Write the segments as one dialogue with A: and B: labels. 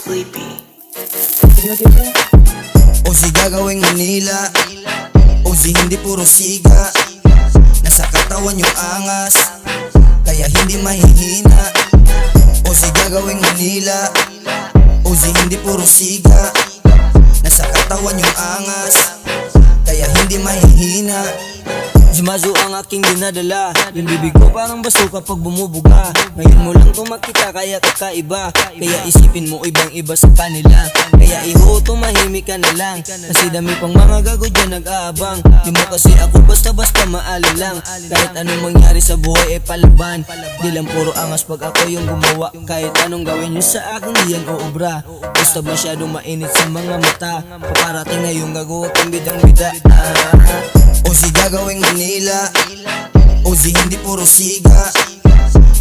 A: sleepy.
B: Uzi gagawing Manila, Uzi hindi puro siga. Nasa katawan yung angas, kaya hindi mahihina. Uzi gagawing Manila, Uzi hindi puro siga. Nasa katawan yung angas, kaya hindi mahihina.
C: Zumazo ang aking dinadala, yung bibig ko parang baso kapag bumubuga. Ngayon mo lang tumakita kaya kakaiba, kaya isipin mo ibang iba sa kanila. Kaya iho tumahimik ka na lang, kasi dami pang mga gago dyan nag-aabang. Di mo kasi ako basta-basta maalilang, kahit anong mangyari sa buhay ay palaban. Di lang puro angas pag ako yung gumawa, kahit anong gawin nyo sa akin di yan uubra. Basta masyadong mainit sa mga mata, paparating na yung gagawa kang bidang-bida.
B: Uzi gagawing Manila, Uzi hindi puro siga.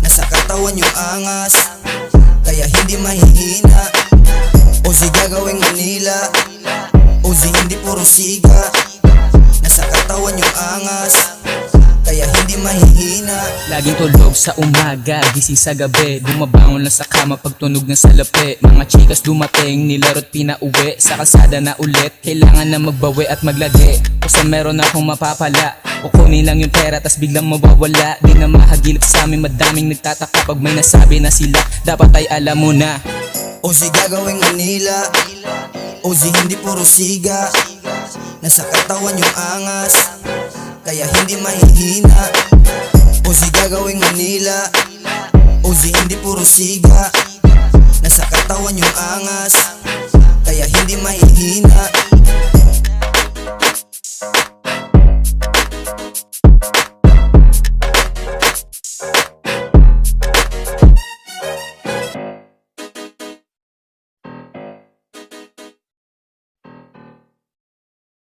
B: Nasa katawan yung angas, kaya hindi mahihina. Uzi gagawing Manila, Uzi hindi puro siga. Nasa katawan yung angas, kaya hindi mahihina.
D: Laging tulog sa umaga, gising sa gabi. Bumabangon lang sa kama pag tunog ng salapi. Mga chikas dumating, nilaro't pinauwi. Sa kalsada na ulit, kailangan na magbawi at maglagi. Kasi meron akong mapapala, kukunin lang yung pera tas biglang mawawala. Di na mahagilap sa amin, madaming nagtataka pag may nasabi na sila. Dapat ay alam mo na.
B: Uzi gagawing Manila, Uzi hindi puro siga. Nasa katawan yung angas, kaya hindi mahihina. Uzi gagawing Manila, Uzi hindi puro siga. Nasa katawan yung angas, kaya hindi mahihina.